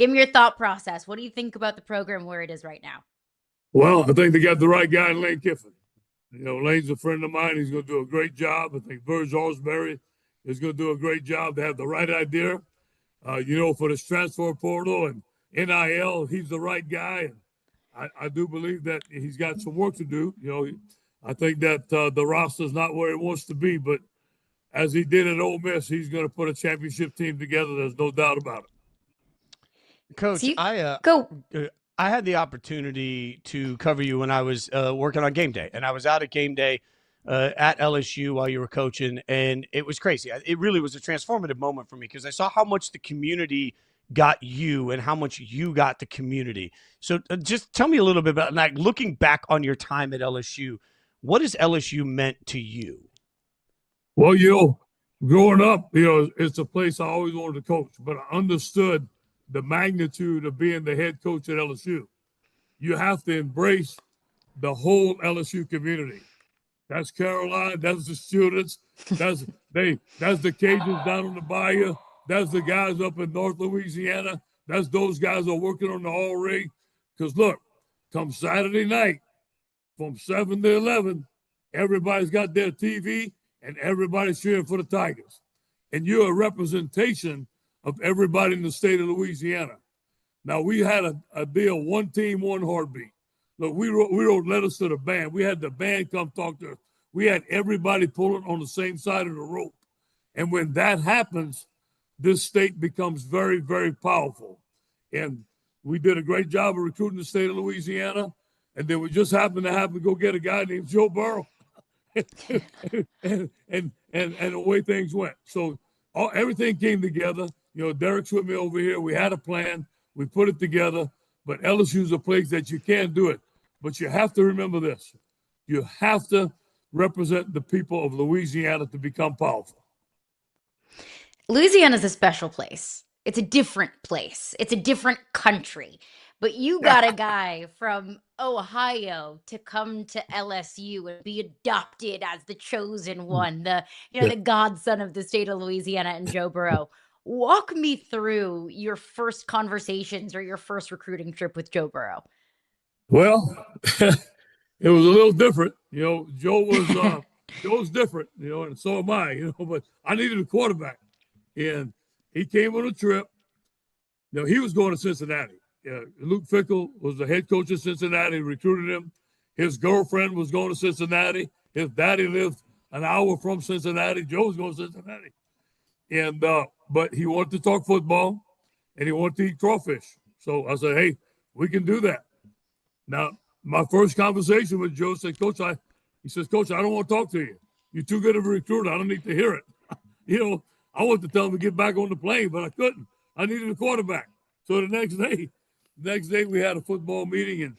Give me your thought process. What do you think about the program where it is right now? Well, I think they got the right guy in Lane Kiffin. Lane's a friend of mine. He's going to do a great job. I think Burge Osbury is going to do a great job. They have the right idea. For this transfer portal and NIL, he's the right guy. And I do believe that he's got some work to do. I think that the roster is not where it wants to be, but as he did at Ole Miss, he's going to put a championship team together. There's no doubt about it. Coach, I had the opportunity to cover you when I was working on game day, and I was out at game day at LSU while you were coaching, and it was crazy. It really was a transformative moment for me because I saw how much the community got you and how much you got the community. So just tell me a little bit about, like, looking back on your time at LSU, what has LSU meant to you? Well, growing up, it's a place I always wanted to coach, but I understood the magnitude of being the head coach at LSU. You have to embrace the whole LSU community. That's Caroline. That's the students. That's the Cajuns down on the bayou. That's the guys up in North Louisiana. That's those guys who are working on the all rig. Because look, come Saturday night from 7 to 11, everybody's got their TV and everybody's cheering for the Tigers. And you're a representation of everybody in the state of Louisiana. Now, we had a deal, one team, one heartbeat. Look, we wrote letters to the band. We had the band come talk to us. We had everybody pulling on the same side of the rope. And when that happens, this state becomes very, very powerful. And we did a great job of recruiting the state of Louisiana. And then we just happened to go get a guy named Joe Burrow. and the way things went. So everything came together. Derek's with me over here. We had a plan. We put it together. But LSU is a place that you can't do it. But you have to remember this. You have to represent the people of Louisiana to become powerful. Louisiana is a special place. It's a different place. It's a different country. But you got a guy from Ohio to come to LSU and be adopted as the chosen one, the godson of the state of Louisiana, and Joe Burrow. Walk me through your first conversations or your first recruiting trip with Joe Burrow. Well, it was a little different. Joe's different, and so am I, but I needed a quarterback. And he came on a trip. He was going to Cincinnati. Luke Fickell was the head coach of Cincinnati, recruited him. His girlfriend was going to Cincinnati. His daddy lived an hour from Cincinnati. Joe's going to Cincinnati. And but he wanted to talk football, and he wanted to eat crawfish. So I said, hey, we can do that. Now, my first conversation with Joe said, Coach, he says, Coach, I don't want to talk to you. You're too good of a recruiter. I don't need to hear it. I wanted to tell him to get back on the plane, but I couldn't. I needed a quarterback. So the next day we had a football meeting, and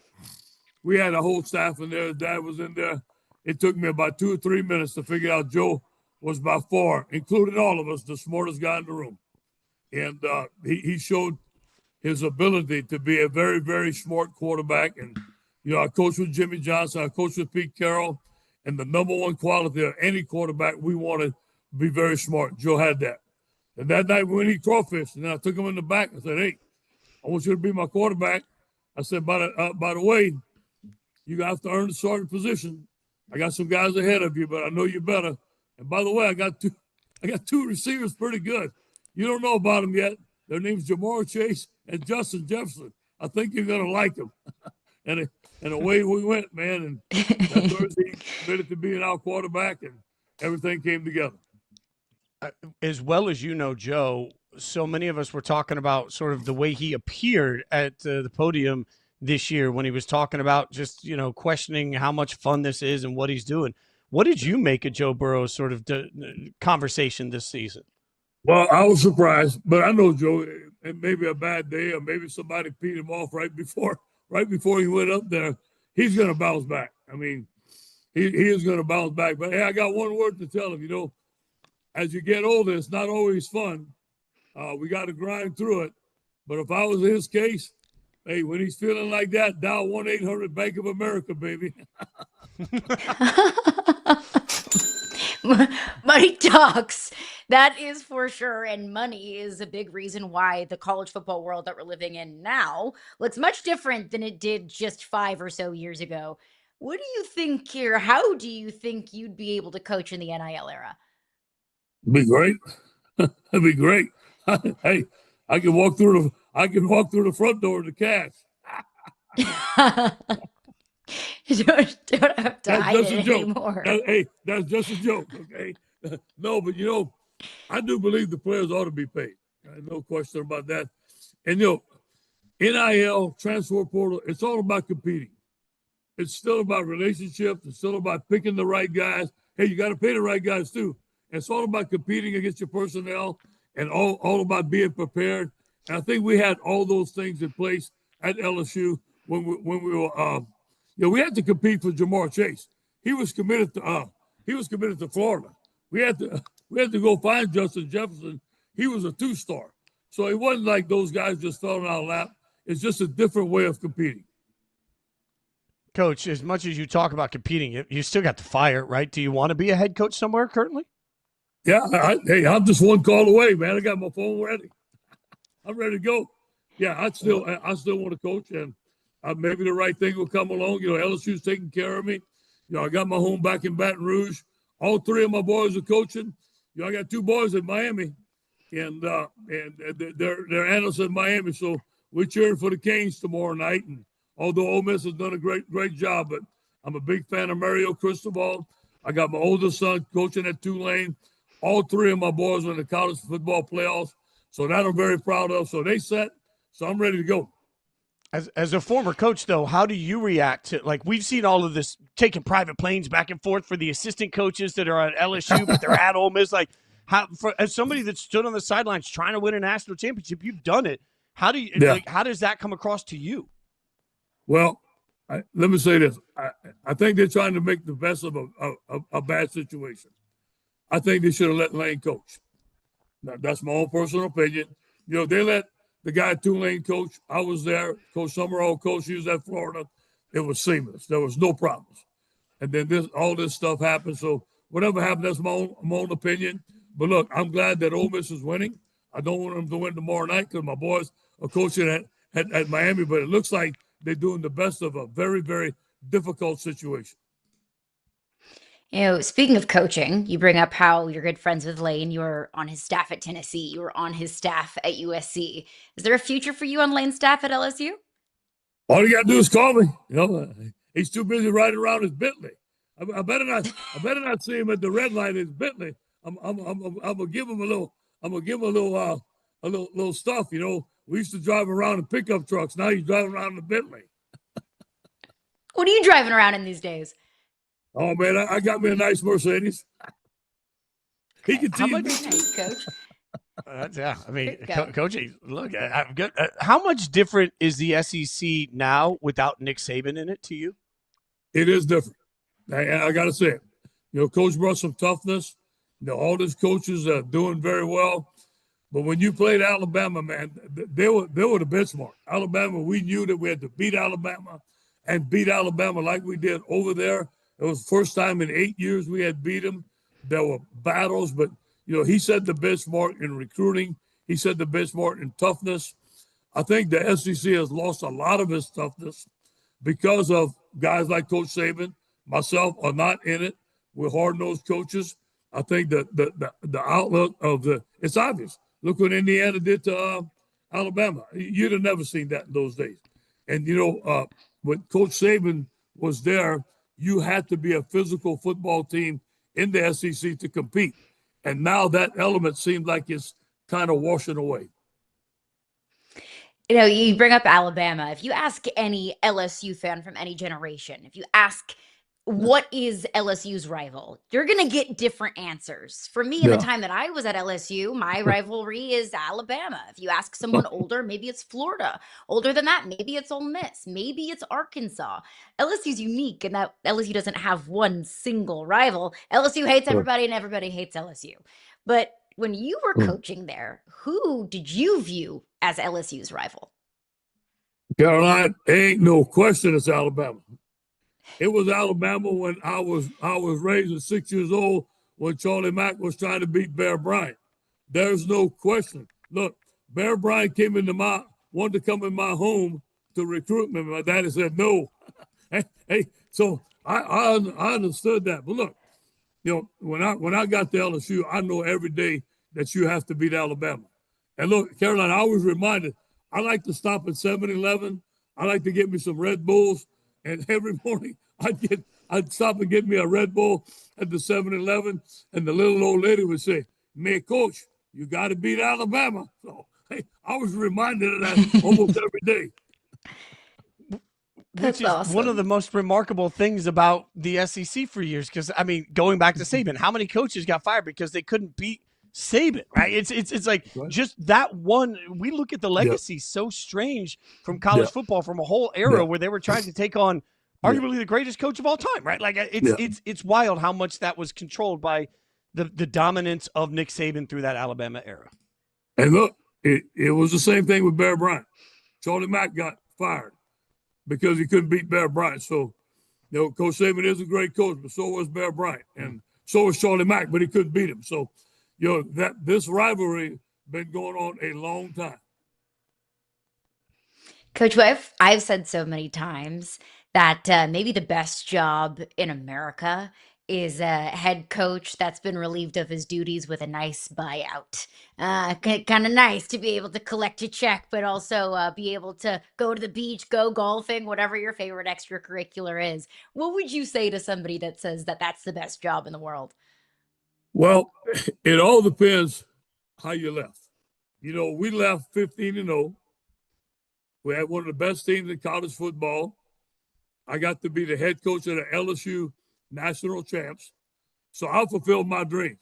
we had a whole staff in there. His dad was in there. It took me about 2 or 3 minutes to figure out Joe was by far, including all of us, the smartest guy in the room. And he showed his ability to be a very, very smart quarterback. And, I coached with Jimmy Johnson. I coached with Pete Carroll. And the number one quality of any quarterback, we wanted to be very smart. Joe had that. And that night we went to eat crawfish. And then I took him in the back. I said, hey, I want you to be my quarterback. I said, by the way, you have to earn the starting position. I got some guys ahead of you, but I know you better. And by the way, I got two receivers pretty good. You don't know about them yet. Their name's Jamar Chase and Justin Jefferson. I think you're going to like them. and away we went, man. And that Thursday, he committed to being our quarterback, and everything came together. As well as Joe, so many of us were talking about sort of the way he appeared at the podium this year when he was talking about just, questioning how much fun this is and what he's doing. What did you make of Joe Burrow's sort of conversation this season? Well, I was surprised, but I know Joe, it may be a bad day or maybe somebody peed him off right before he went up there. He's going to bounce back. I mean, he is going to bounce back. But, hey, I got one word to tell him, as you get older, it's not always fun. We got to grind through it. But if I was in his case, hey, when he's feeling like that, dial 1-800 Bank of America, baby. Money talks. That is for sure. And money is a big reason why the college football world that we're living in now looks much different than it did just 5 or so years ago. What do you think here? How do you think you'd be able to coach in the NIL era? Be great. That'd be great. Hey, I can walk through the front door of the cash. You don't have to That's hide just a it joke. anymore. Hey, that's just a joke, okay? No, but I do believe the players ought to be paid. No question about that. And NIL, transfer portal, it's all about competing. It's still about relationships. It's still about picking the right guys. Hey, you got to pay the right guys too. And it's all about competing against your personnel and all about being prepared. And I think we had all those things in place at LSU when we were we had to compete for Jamar Chase. He was committed to Florida. We had to go find Justin Jefferson. He was a 2-star. So it wasn't like those guys just fell in our lap. It's just a different way of competing. Coach, as much as you talk about competing, you still got the fire, right? Do you want to be a head coach somewhere currently? Yeah, I'm just one call away, man. I got my phone ready. I'm ready to go. Yeah, I still want to coach, and maybe the right thing will come along. LSU's taking care of me. I got my home back in Baton Rouge. All 3 of my boys are coaching. I got 2 boys in Miami, and they're analysts in Miami. So we're cheering for the Canes tomorrow night. And although Ole Miss has done a great job, but I'm a big fan of Mario Cristobal. I got my oldest son coaching at Tulane. All 3 of my boys are in the college football playoffs. So that I'm very proud of. So they set. So I'm ready to go. As a former coach, though, how do you react to, like, we've seen all of this taking private planes back and forth for the assistant coaches that are at LSU, but they're at Ole Miss. Like, as somebody that stood on the sidelines trying to win a national championship, you've done it. How does that come across to you? Well, let me say this. I think they're trying to make the best of a bad situation. I think they should have let Lane coach. Now, that's my own personal opinion. They let the guy Tulane coach. I was there. Coach Summerall coach. He was at Florida. It was seamless. There was no problems. And then all this stuff happened. So whatever happened, that's my own opinion. But look, I'm glad that Ole Miss is winning. I don't want them to win tomorrow night because my boys are coaching at Miami. But it looks like they're doing the best of a very, very difficult situation. Speaking of coaching, you bring up how you're good friends with Lane. You were on his staff at Tennessee. You were on his staff at USC. Is there a future for you on Lane's staff at LSU? All you got to do is call me. He's too busy riding around his Bentley. I better not see him at the red light in his Bentley. I'm gonna give him a little. I'm gonna give him a little stuff. We used to drive around in pickup trucks. Now he's driving around in the Bentley. What are you driving around in these days? Oh man, I got me a nice Mercedes. He can tease me, nice, Coach. Yeah, I mean, coaching. Look, I'm good. How much different is the SEC now without Nick Saban in it to you? It is different. I got to say it. Coach brought some toughness. All these coaches are doing very well. But when you played Alabama, man, they were the benchmark. Alabama, we knew that we had to beat Alabama and beat Alabama like we did over there. It was the first time in 8 years we had beat them. There were battles, but, he set the benchmark in recruiting. He set the benchmark in toughness. I think the SEC has lost a lot of its toughness because of guys like Coach Saban, myself, are not in it. We're hard-nosed coaches. I think the outlook of it's obvious. Look what Indiana did to Alabama. You'd have never seen that in those days. And, when Coach Saban was there, you had to be a physical football team in the SEC to compete. And now that element seems like it's kind of washing away. You bring up Alabama. If you ask any LSU fan from any generation, if you ask what is LSU's rival, you're going to get different answers. For me, in the time that I was at LSU, my rivalry is Alabama. If you ask someone older, maybe it's Florida. Older than that, maybe it's Ole Miss. Maybe it's Arkansas. LSU's unique in that LSU doesn't have one single rival. LSU hates everybody and everybody hates LSU. But when you were coaching there, who did you view as LSU's rival? Caroline, ain't no question it's Alabama. It was Alabama when I was raised at 6 years old when Charlie Mack was trying to beat Bear Bryant. There's no question. Look, Bear Bryant wanted to come in my home to recruit me. My daddy said no. hey, so I understood that. But look, when I got to LSU, I know every day that you have to beat Alabama. And look, Caroline, I was reminded, I like to stop at 7-Eleven. I like to get me some Red Bulls. And every morning I'd stop and get me a Red Bull at the 7-Eleven. And the little old lady would say, "Man, coach, you got to beat Alabama." So, hey, I was reminded of that almost every day. Which is awesome. One of the most remarkable things about the SEC for years. Because, I mean, going back to Saban, how many coaches got fired because they couldn't beat Saban, right? It's like just that one. We look at the legacy so strange from college football, from a whole era where they were trying to take on arguably the greatest coach of all time, right? Like it's wild how much that was controlled by the dominance of Nick Saban through that Alabama era. And look, it was the same thing with Bear Bryant. Charlie Mack got fired because he couldn't beat Bear Bryant. So, Coach Saban is a great coach, but so was Bear Bryant, and so was Charlie Mack, but he couldn't beat him. So, that this rivalry been going on a long time. Coach, I've said so many times that maybe the best job in America is a head coach that's been relieved of his duties with a nice buyout. Kind of nice to be able to collect a check, but also be able to go to the beach, go golfing, whatever your favorite extracurricular is. What would you say to somebody that says that that's the best job in the world? Well, it all depends how you left. We left 15-0. We had one of the best teams in college football. I got to be the head coach of the LSU national champs. So I fulfilled my dream.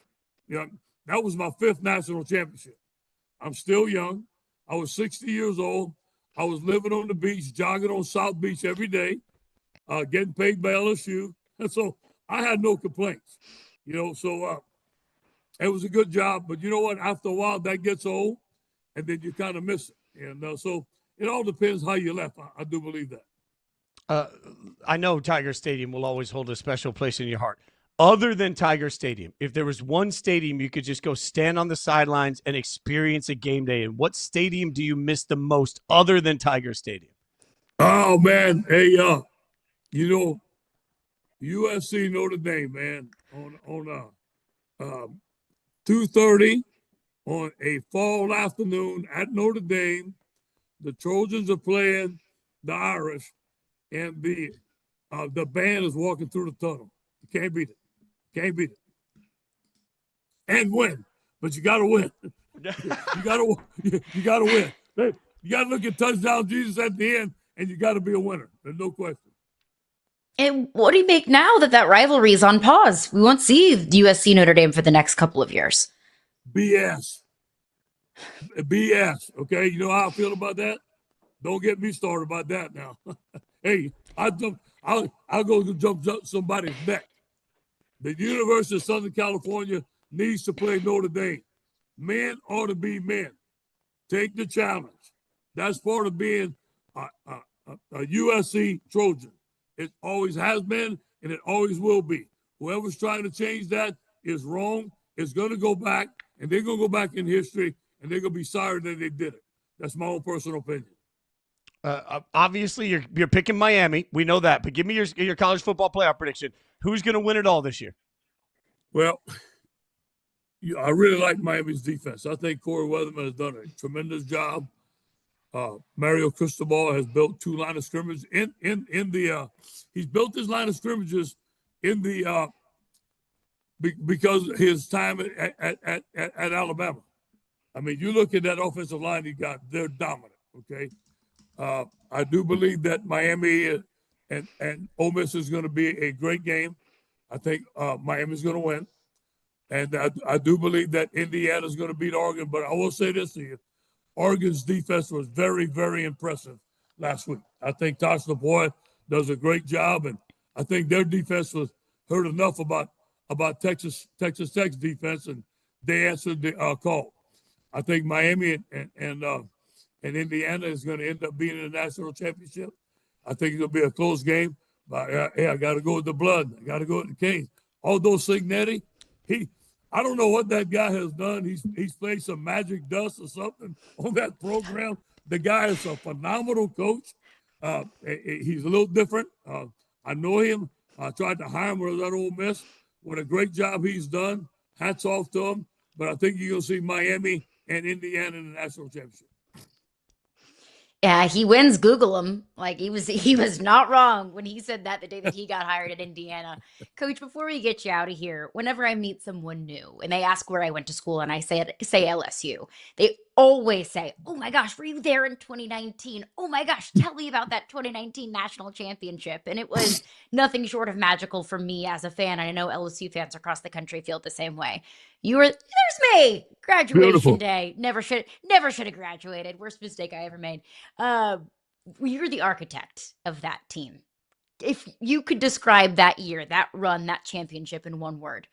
That was my 5th national championship. I'm still young. I was 60 years old. I was living on the beach, jogging on South Beach every day, getting paid by LSU. And so I had no complaints, so it was a good job. But you know what? After a while, that gets old, and then you kind of miss it. And so it all depends how you left. I do believe that. I know Tiger Stadium will always hold a special place in your heart. Other than Tiger Stadium, if there was one stadium you could just go stand on the sidelines and experience a game day, and what stadium do you miss the most other than Tiger Stadium? Oh, man. Hey, USC Notre Dame, man, on 2:30 on a fall afternoon at Notre Dame. The Trojans are playing the Irish, and the band is walking through the tunnel. You can't beat it. Can't beat it. And win, but you got to win. you got to win. You got to look at touchdown Jesus at the end, and you got to be a winner. There's no question. And what do you make now that rivalry is on pause? We won't see USC Notre Dame for the next couple of years. BS. Okay, you know how I feel about that? Don't get me started about that now. Hey, I'll go jump somebody's neck. The University of Southern California needs to play Notre Dame. Men ought to be men. Take the challenge. That's part of being a USC Trojan. It always has been, and it always will be. Whoever's trying to change that is wrong. It's going to go back, and they're going to go back in history, and they're going to be sorry that they did it. That's my own personal opinion. Obviously, you're picking Miami. We know that. But give me your college football playoff prediction. Who's going to win it all this year? Well, I really like Miami's defense. I think Corey Weatherman has done a tremendous job. Mario Cristobal has built 2 line of scrimmages he's built his line of scrimmages in the because of his time at Alabama. I mean, you look at that offensive line he got; they're dominant. Okay, I do believe that Miami and Ole Miss is going to be a great game. I think Miami's going to win, and I do believe that Indiana is going to beat Oregon. But I will say this to you. Oregon's defense was very, very impressive last week. I think Tosh LaPointe does a great job, and I think their defense was heard enough about Texas Tech's defense, and they answered the call. I think Miami and Indiana is going to end up being in the national championship. I think it's going to be a close game. But I got to go with the blood. I got to go with the Canes. Although Signetti, I don't know what that guy has done. He's played some magic dust or something on that program. The guy is a phenomenal coach. He's a little different. I know him. I tried to hire him when I was at Ole Miss. What a great job he's done. Hats off to him. But I think you're going to see Miami and Indiana in the national championship. Yeah, he wins. Google him. Like he was not wrong when he said that the day that he got hired at Indiana. Coach, before we get you out of here, whenever I meet someone new and they ask where I went to school and I say LSU, they always say, "Oh my gosh, were you there in 2019? Oh my gosh, tell me about that 2019 national championship." And it was nothing short of magical for me as a fan. And I know LSU fans across the country feel the same way. There's me, graduation Beautiful. day. Never should have graduated. Worst mistake I ever made. You're the architect of that team. If you could describe that year, that run, that championship in one word,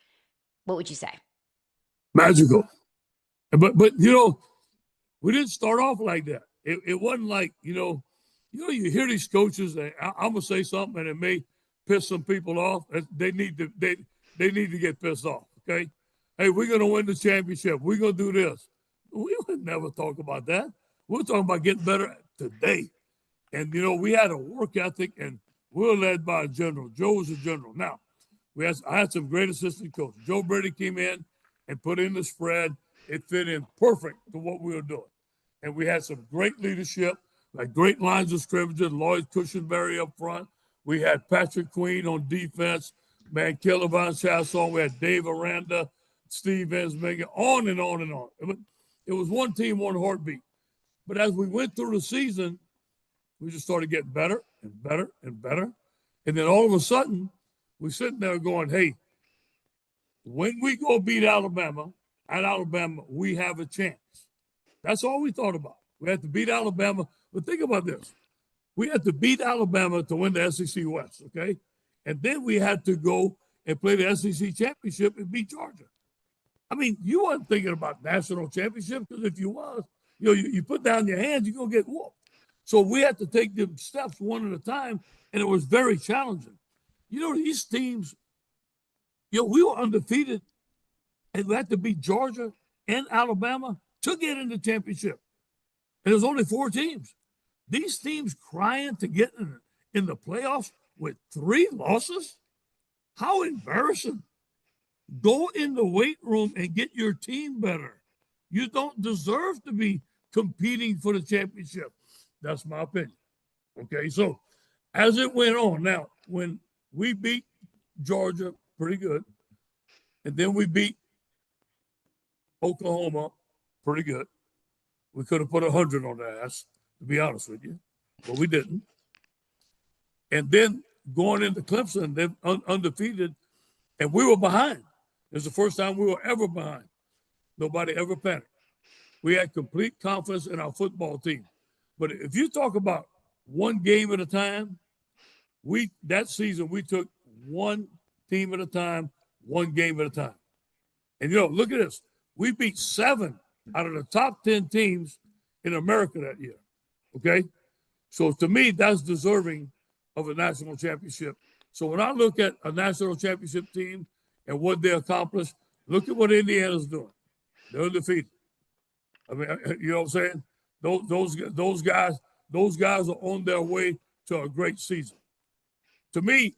what would you say? Magical. But we didn't start off like that. It wasn't like, you hear these coaches, and I'm gonna say something and it may piss some people off. They need to get pissed off. Okay. Hey, we're gonna win the championship. We're gonna do this. We would never talk about that. We're talking about getting better today. And we had a work ethic, and we were led by a general. Joe was a general. Now, I had some great assistant coaches. Joe Burrow came in and put in the spread. It fit in perfect to what we were doing. And we had some great leadership, like great lines of scrimmage, Lloyd Cushenberry up front. We had Patrick Queen on defense, man, Caleb Von Chasson. We had Dave Aranda, Steve Ensminger, on and on and on. It was one team, one heartbeat. But as we went through the season, we just started getting better and better and better. And then all of a sudden, we're sitting there going, hey, when we go beat Alabama, at Alabama, we have a chance. That's all we thought about. We had to beat Alabama. But think about this. We had to beat Alabama to win the SEC West, okay? And then we had to go and play the SEC championship and beat Georgia. I mean, you weren't thinking about national championship, because if you was, you put down your hands, you're going to get whooped. So we had to take the steps one at a time, and it was very challenging. These teams, we were undefeated, and we had to beat Georgia and Alabama to get in the championship. And there's only 4 teams. These teams crying to get in the playoffs with 3 losses? How embarrassing. Go in the weight room and get your team better. You don't deserve to be competing for the championship. That's my opinion. Okay, so as it went on, now, when we beat Georgia pretty good, and then we beat Oklahoma pretty good. We could have put 100 on their ass, to be honest with you, but we didn't. And then going into Clemson, they're undefeated, and we were behind. It was the first time we were ever behind. Nobody ever panicked. We had complete confidence in our football team. But if you talk about one game at a time, that season we took one team at a time, one game at a time. And look at this. We beat 7 out of the top 10 teams in America that year. Okay? So to me, that's deserving of a national championship. So when I look at a national championship team and what they accomplished, look at what Indiana's doing. They're undefeated. I mean, you know what I'm saying? Those guys are on their way to a great season. To me,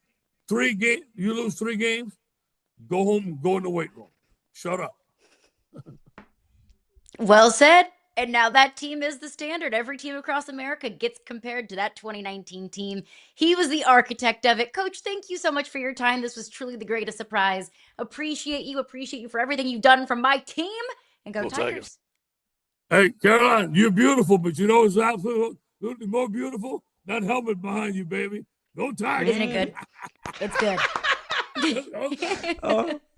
you lose 3 games, go home, go in the weight room. Shut up. Well said. And now that team is the standard. Every team across America gets compared to that 2019 team. He was the architect of it. Coach, thank you so much for your time. This was truly the greatest surprise. Appreciate you for everything you've done for my team. And go Tigers. Hey, Caroline, you're beautiful, but it's absolutely more beautiful? That helmet behind you, baby. Go Tigers. Isn't it good? It's good. Oh.